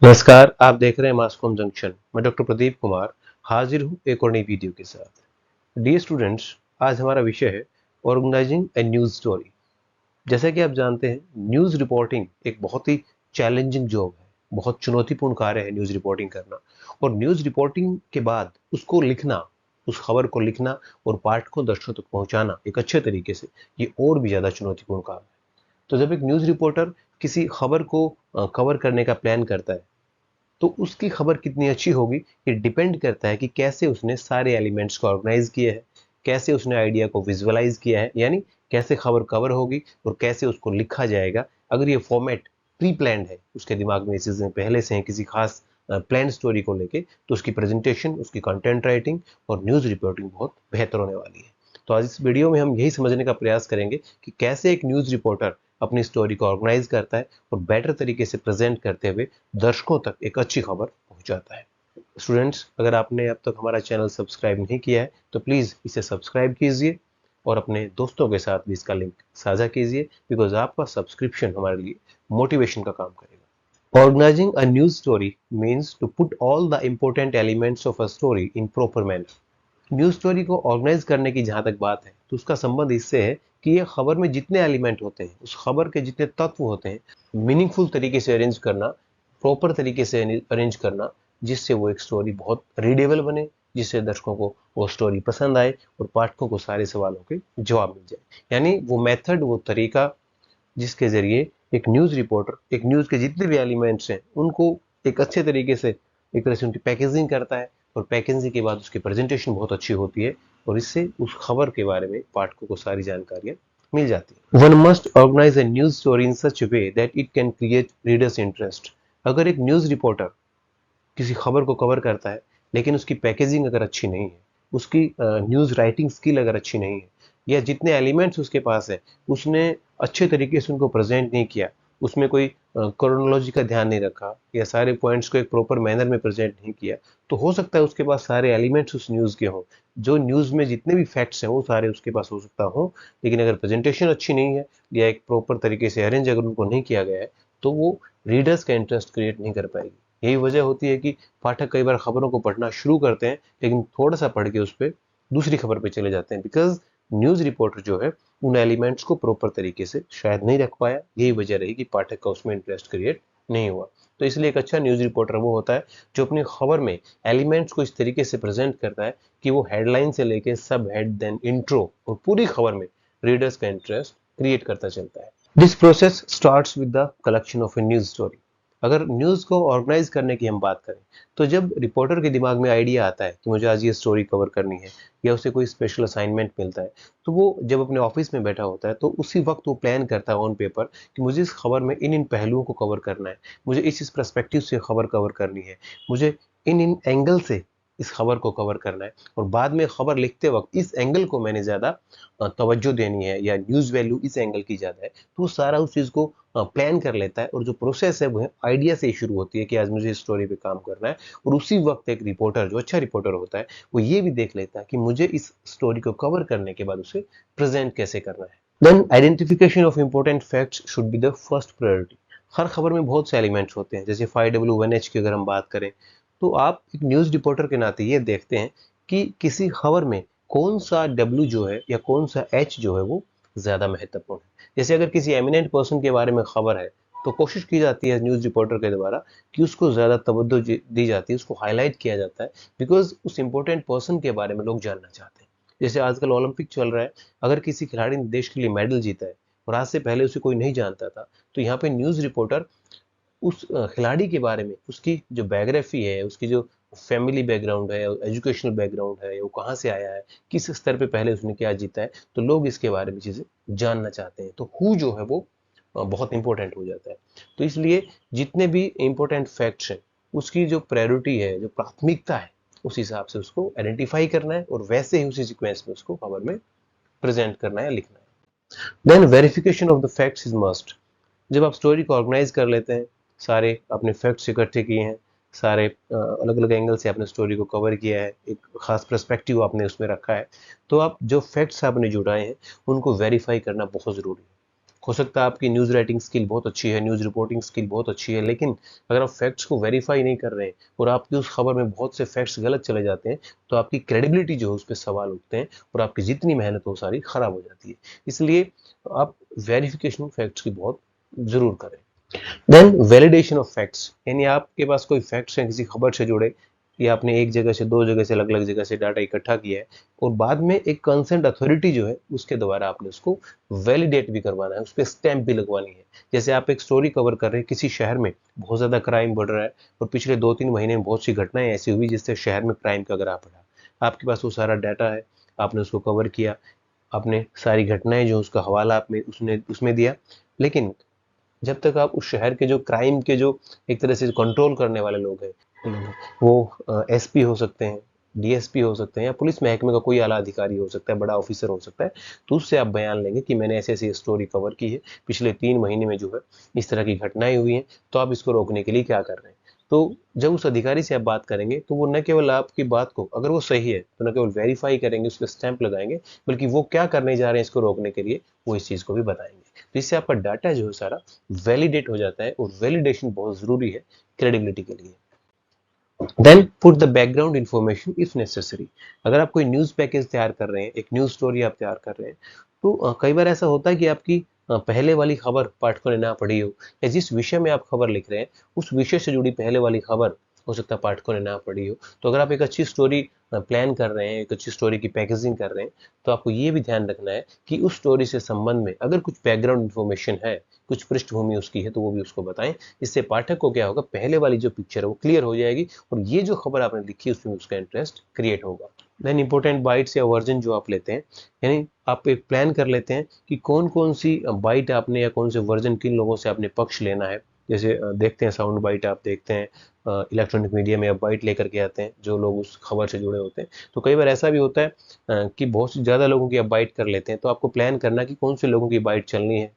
नमस्कार, आप देख रहे हैं मासकॉम जंक्शन। मैं डॉक्टर प्रदीप कुमार हाजिर हूँ एक और नई वीडियो के साथ। डियर स्टूडेंट्स, आज हमारा विषय है ऑर्गेनाइजिंग ए न्यूज़ स्टोरी। जैसा कि आप जानते हैं, न्यूज़ रिपोर्टिंग एक बहुत ही चैलेंजिंग जॉब है, बहुत चुनौतीपूर्ण कार्य है न्यूज़ रिपोर्टिंग करना। और न्यूज़ रिपोर्टिंग के बाद उसको लिखना, उस खबर को लिखना और पाठकों दर्शकों तक पहुंचाना एक अच्छे तरीके से, ये और भी ज़्यादा चुनौतीपूर्ण काम है। तो जब एक न्यूज़ रिपोर्टर किसी खबर को कवर करने का प्लान करता है, तो उसकी खबर कितनी अच्छी होगी ये डिपेंड करता है कि कैसे उसने सारे एलिमेंट्स को ऑर्गेनाइज किया है, कैसे उसने आइडिया को विजुअलाइज किया है, यानी कैसे खबर कवर होगी और कैसे उसको लिखा जाएगा। अगर ये फॉर्मेट प्री प्लान्ड है, उसके दिमाग में ये चीज़ें पहले से हैं किसी खास प्लान स्टोरी को लेके, तो उसकी प्रेजेंटेशन, उसकी कंटेंट राइटिंग और न्यूज़ रिपोर्टिंग बहुत बेहतर होने वाली है। तो आज इस वीडियो में हम यही समझने का प्रयास करेंगे कि कैसे एक न्यूज़ रिपोर्टर अपनी स्टोरी को ऑर्गेनाइज करता है और बेटर तरीके से प्रेजेंट करते हुए दर्शकों तक एक अच्छी खबर पहुंचाता है। स्टूडेंट्स, अगर आपने अब तक हमारा चैनल सब्सक्राइब नहीं किया है तो प्लीज़ इसे सब्सक्राइब कीजिए और अपने दोस्तों के साथ भी इसका लिंक साझा कीजिए, बिकॉज आपका सब्सक्रिप्शन हमारे लिए मोटिवेशन का काम करेगा। Organizing a news story means to put all the important elements of a story in proper manner. News story को ऑर्गेनाइज करने की जहाँ तक बात है, तो उसका संबंध इससे है कि ये खबर में जितने एलिमेंट होते हैं, उस खबर के जितने तत्व होते हैं, मीनिंगफुल तरीके से अरेंज करना, प्रॉपर तरीके से अरेंज करना, जिससे वो एक स्टोरी बहुत रीडेबल बने, जिससे दर्शकों को वो स्टोरी पसंद आए और पाठकों को सारे सवालों के जवाब मिल जाए। यानी वो मेथड, वो तरीका जिसके जरिए एक न्यूज़ रिपोर्टर एक न्यूज़ के जितने भी एलिमेंट्स हैं उनको एक अच्छे तरीके से, एक तरह से उनकी पैकेजिंग करता है और पैकेजिंग के बाद उसकी प्रेजेंटेशन बहुत अच्छी होती है और इससे उस खबर के बारे में पाठकों को सारी जानकारियां मिल जाती है। One must organise a news story in such way that it can create readers interest. अगर एक न्यूज़ रिपोर्टर किसी खबर को कवर करता है लेकिन उसकी पैकेजिंग अगर अच्छी नहीं है, उसकी न्यूज़ राइटिंग स्किल अगर अच्छी नहीं है, या जितने एलिमेंट्स उसके पास है उसने अच्छे तरीके से उनको प्रेजेंट नहीं किया, उसमें कोई क्रोनोलॉजी का ध्यान नहीं रखा या सारे पॉइंट्स को एक प्रॉपर मैनर में प्रेजेंट नहीं किया, तो हो सकता है उसके पास सारे एलिमेंट्स उस न्यूज़ के हों, जो न्यूज़ में जितने भी फैक्ट्स हैं वो सारे उसके पास हो सकता हो, लेकिन अगर प्रेजेंटेशन अच्छी नहीं है या एक प्रॉपर तरीके से अरेंज अगर उनको नहीं किया गया है, तो वो रीडर्स का इंटरेस्ट क्रिएट नहीं कर पाएगी। यही वजह होती है कि पाठक कई बार खबरों को पढ़ना शुरू करते हैं लेकिन थोड़ा सा पढ़ के उस पर दूसरी खबर पे चले जाते हैं, बिकॉज न्यूज़ रिपोर्टर जो है उन एलिमेंट्स को प्रॉपर तरीके से शायद नहीं रख पाया। यही वजह रही कि पाठक का उसमें इंटरेस्ट क्रिएट नहीं हुआ। तो इसलिए एक अच्छा न्यूज़ रिपोर्टर वो होता है जो अपनी खबर में एलिमेंट्स को इस तरीके से प्रेजेंट करता है कि वो हेडलाइन से लेके सब हेड देन इंट्रो और पूरी खबर में रीडर्स का इंटरेस्ट क्रिएट करता चलता है। This process starts with the collection of A news story. अगर न्यूज़ को ऑर्गेनाइज करने की हम बात करें, तो जब रिपोर्टर के दिमाग में आइडिया आता है कि मुझे आज ये स्टोरी कवर करनी है या उसे कोई स्पेशल असाइनमेंट मिलता है, तो वो जब अपने ऑफिस में बैठा होता है तो उसी वक्त वो प्लान करता है ऑन पेपर कि मुझे इस खबर में इन इन पहलुओं को कवर करना है, मुझे इस पर्सपेक्टिव से खबर कवर करनी है, मुझे इन इन एंगल से इस खबर को कवर करना है और बाद में खबर लिखते वक्त इस एंगल को मैंने ज़्यादा तवज्जो देनी है या न्यूज़ वैल्यू इस एंगल की ज़्यादा है, तो वो सारा उस चीज़ को प्लान कर लेता है और जो प्रोसेस है वो आइडिया से ही शुरू होती है कि आज मुझे इस स्टोरी पे काम करना है। और उसी वक्त एक रिपोर्टर, जो अच्छा रिपोर्टर होता है, वो ये भी देख लेता है कि मुझे इस स्टोरी को कवर करने के बाद उसे प्रेजेंट कैसे करना है। Then identification of important facts should be the first priority. हर खबर में बहुत से एलिमेंट्स होते हैं, जैसे 5W1H की अगर हम बात करें, तो आप एक न्यूज़ रिपोर्टर के नाते ये देखते हैं कि किसी खबर में कौन सा W जो है या कौन सा H जो है वो ज़्यादा महत्वपूर्ण है। जैसे अगर किसी एमिनेंट पर्सन के बारे में खबर है, तो कोशिश की जाती है न्यूज़ रिपोर्टर के द्वारा कि उसको ज़्यादा तवज्जो दी जाती है, उसको हाईलाइट किया जाता है, बिकॉज उस इंपॉर्टेंट पर्सन के बारे में लोग जानना चाहते हैं। जैसे आजकल ओलंपिक चल रहा है, अगर किसी खिलाड़ी ने देश के लिए मेडल जीता है और आज से पहले उसे कोई नहीं जानता था, तो यहाँ पे न्यूज़ रिपोर्टर उस खिलाड़ी के बारे में, उसकी जो बायोग्राफी है, उसकी जो फैमिली बैकग्राउंड है, एजुकेशनल बैकग्राउंड है, वो कहाँ से आया है, किस स्तर पे पहले उसने क्या जीता है, तो लोग इसके बारे में चीज़ें जानना चाहते हैं। तो हु जो है वो बहुत इंपॉर्टेंट हो जाता है। तो इसलिए जितने भी इंपॉर्टेंट फैक्ट्स हैं, उसकी जो प्रायोरिटी है, जो प्राथमिकता है, उस हिसाब से उसको आइडेंटिफाई करना है और वैसे ही उसी सीक्वेंस में उसको खबर में प्रेजेंट करना है या लिखना है। Then verification of the facts is must. जब आप स्टोरी को ऑर्गेनाइज कर लेते हैं, सारे अपने फैक्ट्स इकट्ठे किए हैं, सारे अलग अलग एंगल से आपने स्टोरी को कवर किया है, एक खास पर्सपेक्टिव आपने उसमें रखा है, तो आप जो फैक्ट्स आपने जुटाए हैं उनको वेरीफाई करना बहुत ज़रूरी है। हो सकता है आपकी न्यूज़ राइटिंग स्किल बहुत अच्छी है, न्यूज़ रिपोर्टिंग स्किल बहुत अच्छी है, लेकिन अगर आप फैक्ट्स को वेरीफाई नहीं कर रहे हैं और आपकी उस खबर में बहुत से फैक्ट्स गलत चले जाते हैं, तो आपकी क्रेडिबिलिटी जो है उस पर सवाल उठते हैं और आपकी जितनी मेहनत हो सारी खराब हो जाती है। इसलिए आप वेरिफिकेशन फैक्ट्स की बहुत ज़रूर करें। देन वैलिडेशन ऑफ फैक्ट्स, यानी आपके पास कोई फैक्ट्स हैं किसी खबर से जुड़े, या आपने एक जगह से दो जगह से अलग अलग जगह से डाटा इकट्ठा किया है और बाद में एक कंसर्न अथॉरिटी जो है उसके द्वारा आपने उसको वैलिडेट भी करवाना है, उस पर स्टैंप भी लगवानी है। जैसे आप एक स्टोरी कवर कर रहे हैं, किसी शहर में बहुत ज़्यादा क्राइम बढ़ रहा है और पिछले 2-3 महीने में बहुत सी घटनाएं ऐसी हुई जिससे शहर में क्राइम का ग्राफ बढ़ा। आपके पास वो सारा डाटा है, आपने उसको कवर किया, आपने सारी घटनाएं जो उसका हवाला आपने उसने उसमें दिया, लेकिन जब तक आप उस शहर के जो क्राइम के जो एक तरह से कंट्रोल करने वाले लोग हैं, वो एसपी हो सकते हैं, डीएसपी हो सकते हैं, या पुलिस महकमे का कोई आला अधिकारी हो सकता है, बड़ा ऑफिसर हो सकता है, तो उससे आप बयान लेंगे कि मैंने ऐसे ऐसी स्टोरी कवर की है, पिछले 3 महीने में जो है इस तरह की घटनाएं हुई हैं, तो आप इसको रोकने के लिए क्या कर रहे हैं। तो जब उस अधिकारी से आप बात करेंगे तो वो न केवल आपकी बात को, अगर वो सही है तो न केवल वेरीफाई करेंगे, उस पर स्टैंप लगाएंगे, बल्कि वो क्या करने जा रहे हैं इसको रोकने के लिए वो इस चीज़ को भी बताएंगे। तो इससे आपका डाटा जो है सारा वैलिडेट हो जाता है, और वैलिडेशन बहुत ज़रूरी है क्रेडिबिलिटी के लिए। Then put the background information if necessary. अगर आप कोई न्यूज़ पैकेज तैयार कर रहे हैं, एक न्यूज़ स्टोरी आप तैयार कर रहे हैं, तो कई बार ऐसा होता है कि आपकी पहले वाली खबर पाठकों ने ना पढ़ी हो, या जिस विषय में आप खबर लिख रहे हैं उस विषय से जुड़ी पहले वाली खबर हो सकता है पाठकों ने ना पढ़ी हो। तो अगर आप एक अच्छी स्टोरी प्लान कर रहे हैं, एक अच्छी स्टोरी की पैकेजिंग कर रहे हैं, तो आपको ये भी ध्यान रखना है कि उस स्टोरी से संबंध में अगर कुछ बैकग्राउंड इन्फॉर्मेशन है, कुछ पृष्ठभूमि उसकी है, तो वो भी उसको बताएं। इससे पाठक को क्या होगा, पहले वाली जो पिक्चर है वो क्लियर हो जाएगी और ये जो खबर आपने लिखी है उसमें उसका इंटरेस्ट क्रिएट होगा। देन इंपॉर्टेंट बाइट्स या वर्जन जो आप लेते हैं, यानी आप एक प्लान कर लेते हैं कि कौन कौन सी बाइट आपने या कौन से वर्जन किन लोगों से आपने पक्ष लेना है। जैसे देखते हैं साउंड बाइट, आप देखते हैं इलेक्ट्रॉनिक मीडिया में आप बाइट लेकर के आते हैं जो लोग उस खबर से जुड़े होते हैं। तो कई बार ऐसा भी होता है कि बहुत सी ज़्यादा लोगों की आप बाइट कर लेते हैं, तो आपको प्लान करना कि कौन से लोगों की बाइट चलनी है,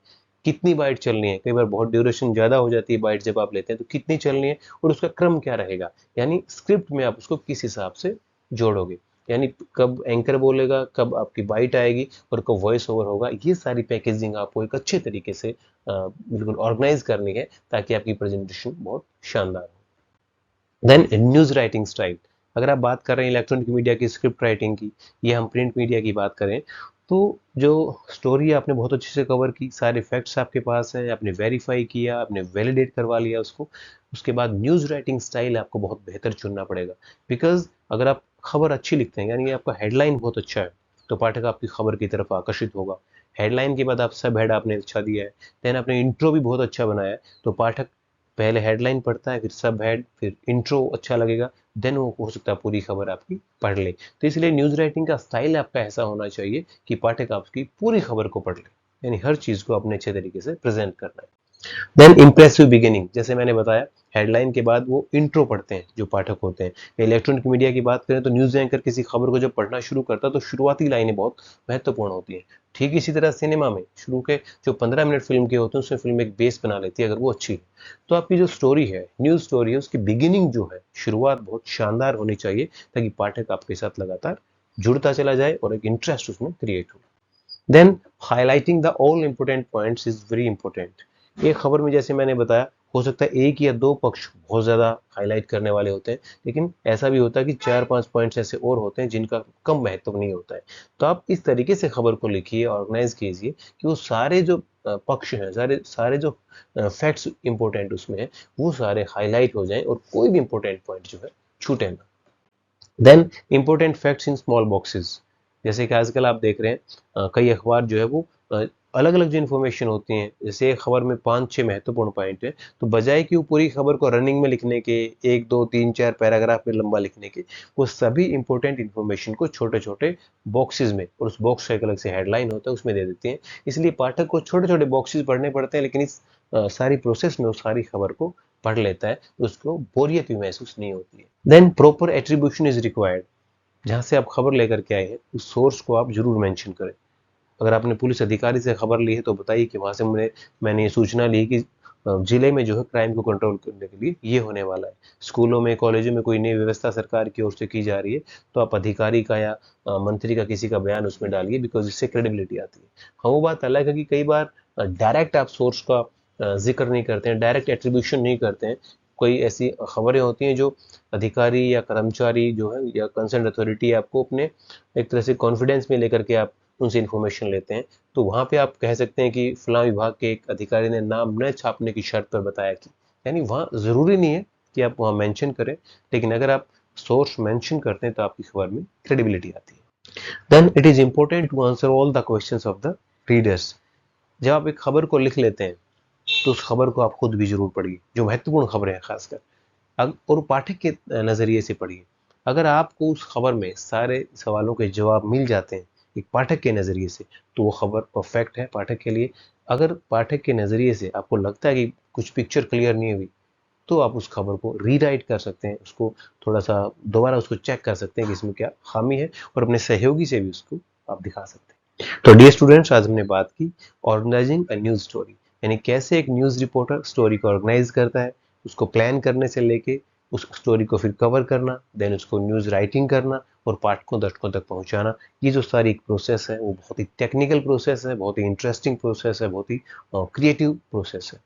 कितनी बाइट चलनी है। कई बार बहुत ड्यूरेशन ज़्यादा हो जाती है बाइट जब आप लेते हैं, तो कितनी चलनी है और उसका क्रम क्या रहेगा, यानी स्क्रिप्ट में आप उसको किस हिसाब से जोड़ोगे, यानी कब एंकर बोलेगा, कब आपकी बाइट आएगी और कब वॉइस ओवर होगा। ये सारी पैकेजिंग आपको एक अच्छे तरीके से बिल्कुल ऑर्गेनाइज करनी है ताकि आपकी प्रेजेंटेशन बहुत शानदार हो। देन न्यूज़ राइटिंग स्टाइल, अगर आप बात कर रहे हैं इलेक्ट्रॉनिक मीडिया की स्क्रिप्ट राइटिंग की, या हम प्रिंट मीडिया की बात करें, तो जो स्टोरी आपने बहुत अच्छे से कवर की, सारे फैक्ट्स आपके पास हैं, आपने वेरीफाई किया, आपने वैलिडेट करवा लिया उसको, उसके बाद न्यूज़ राइटिंग स्टाइल आपको बहुत बेहतर चुनना पड़ेगा। बिकॉज अगर आप खबर अच्छी लिखते हैं, यानी आपका हेडलाइन बहुत अच्छा है, तो पाठक आपकी खबर की तरफ आकर्षित होगा। हेडलाइन के बाद आप सब हेड आपने अच्छा दिया है, देन आपने इंट्रो भी बहुत अच्छा बनाया है, तो पाठक पहले हेडलाइन पढ़ता है, फिर सब हेड, फिर इंट्रो अच्छा लगेगा, देन वो हो सकता है पूरी खबर आपकी पढ़ ले। तो इसलिए न्यूज़ राइटिंग का स्टाइल आपका ऐसा होना चाहिए कि पाठक आपकी पूरी खबर को पढ़ ले, यानी हर चीज़ को अपने अच्छे तरीके से प्रेजेंट करना है। देन इम्प्रेसिव बिगिनिंग, जैसे मैंने बताया हेडलाइन के बाद वो इंट्रो पढ़ते हैं जो पाठक होते हैं। इलेक्ट्रॉनिक मीडिया की बात करें तो न्यूज़ एंकर किसी खबर को जब पढ़ना शुरू करता है तो शुरुआती लाइनें बहुत महत्वपूर्ण होती हैं। ठीक इसी तरह सिनेमा में शुरू के जो 15 मिनट फिल्म के होते हैं उसमें फिल्म एक बेस बना लेती है अगर वो अच्छी है। तो आपकी जो स्टोरी है, न्यूज़ स्टोरी है, उसकी बिगिनिंग जो है, शुरुआत बहुत शानदार होनी चाहिए ताकि पाठक आपके साथ लगातार जुड़ता चला जाए और एक इंटरेस्ट उसमें क्रिएट हो। Then highlighting the all important points is very important. एक खबर में जैसे मैंने बताया हो सकता है एक या दो पक्ष बहुत ज़्यादा हाईलाइट करने वाले होते हैं, लेकिन ऐसा भी होता है कि 4-5 पॉइंट्स ऐसे और होते हैं जिनका कम महत्व नहीं होता है। तो आप इस तरीके से खबर को लिखिए, ऑर्गेनाइज कीजिए कि वो सारे जो पक्ष हैं, सारे सारे जो फैक्ट्स इंपॉर्टेंट उसमें है, वो सारे हाईलाइट हो जाएं और कोई भी इंपॉर्टेंट पॉइंट जो है छूटे ना। Then important facts in small boxes, जैसे कि आजकल आप देख रहे हैं कई अखबार जो है वो अलग अलग जो इन्फॉर्मेशन होती हैं, जैसे एक खबर में 5-6 महत्वपूर्ण पॉइंट है, तो बजाय कि वो पूरी खबर को रनिंग में लिखने के, 1-2-3-4 पैराग्राफ में लंबा लिखने के, वो सभी इंपॉर्टेंट इन्फॉर्मेशन को छोटे छोटे बॉक्सेस में, और उस बॉक्स का एक अलग से हेडलाइन होता है उसमें दे देते हैं। इसलिए पाठक को छोटे छोटे बॉक्सेस पढ़ने पड़ते हैं, लेकिन इस सारी प्रोसेस में वो सारी खबर को पढ़ लेता है तो उसको बोरियत भी महसूस नहीं होती है। Then proper attribution is required, जहाँ से आप खबर लेकर के आए हैं उस सोर्स को आप जरूर मेंशन करें। अगर आपने पुलिस अधिकारी से खबर ली है तो बताइए कि वहाँ से मैंने ये सूचना ली कि जिले में जो है क्राइम को कंट्रोल करने के लिए ये होने वाला है। स्कूलों में, कॉलेजों में कोई नई व्यवस्था सरकार की ओर से की जा रही है, तो आप अधिकारी का या मंत्री का किसी का बयान उसमें डालिए, बिकॉज इससे क्रेडिबिलिटी आती है। हाँ, वो बात अलग है कि कई बार डायरेक्ट आप सोर्स का जिक्र नहीं करते हैं, डायरेक्ट एट्रीब्यूशन नहीं करते हैं। कोई ऐसी खबरें होती हैं जो अधिकारी या कर्मचारी जो है या कंसर्न अथॉरिटी आपको अपने एक तरह से कॉन्फिडेंस में लेकर के आप उनसे इन्फॉर्मेशन लेते हैं, तो वहाँ पे आप कह सकते हैं कि फलां विभाग के एक अधिकारी ने नाम न छापने की शर्त पर बताया कि, यानी वहाँ ज़रूरी नहीं है कि आप वहाँ मेंशन करें, लेकिन अगर आप सोर्स मेंशन करते हैं तो आपकी खबर में क्रेडिबिलिटी आती है। Then it is important to answer all the questions of the readers. जब आप एक खबर को लिख लेते हैं तो उस खबर को आप खुद भी जरूर पढ़िए, जो महत्वपूर्ण खबरें हैं खासकर, और पाठक के नज़रिए से पढ़िए। अगर आपको उस खबर में सारे सवालों के जवाब मिल जाते हैं एक पाठक के नज़रिए से, तो वो खबर परफेक्ट है पाठक के लिए। अगर पाठक के नज़रिए से आपको लगता है कि कुछ पिक्चर क्लियर नहीं हुई, तो आप उस खबर को रीराइट कर सकते हैं, उसको थोड़ा सा दोबारा उसको चेक कर सकते हैं कि इसमें क्या खामी है, और अपने सहयोगी से भी उसको आप दिखा सकते हैं। तो डियर स्टूडेंट्स, आज हमने बात की ऑर्गेनाइजिंग अ न्यूज़ स्टोरी, यानी कैसे एक न्यूज़ रिपोर्टर स्टोरी को ऑर्गेनाइज करता है, उसको प्लान करने से लेके उस स्टोरी को फिर कवर करना, देन उसको न्यूज़ राइटिंग करना और पाठकों दर्शकों तक पहुंचाना। ये जो सारी एक प्रोसेस है वो बहुत ही टेक्निकल प्रोसेस है, बहुत ही इंटरेस्टिंग प्रोसेस है, बहुत ही क्रिएटिव प्रोसेस है।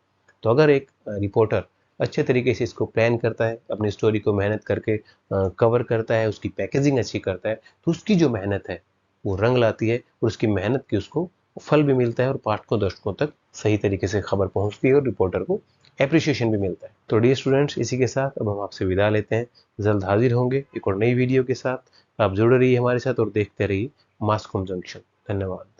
तो अगर एक रिपोर्टर अच्छे तरीके से इसको प्लान करता है, अपनी स्टोरी को मेहनत करके कवर करता है, उसकी पैकेजिंग अच्छी करता है, तो उसकी जो मेहनत है वो रंग लाती है, और उसकी मेहनत की उसको फल भी मिलता है, और पाठकों दर्शकों तक सही तरीके से खबर पहुंचती है, और रिपोर्टर को एप्रिसिएशन भी मिलता है। तो डियर स्टूडेंट्स, इसी के साथ अब हम आपसे विदा लेते हैं। जल्द हाजिर होंगे एक और नई वीडियो के साथ। आप जुड़े रहिए हमारे साथ और देखते रहिए मास कॉम जंक्शन। धन्यवाद।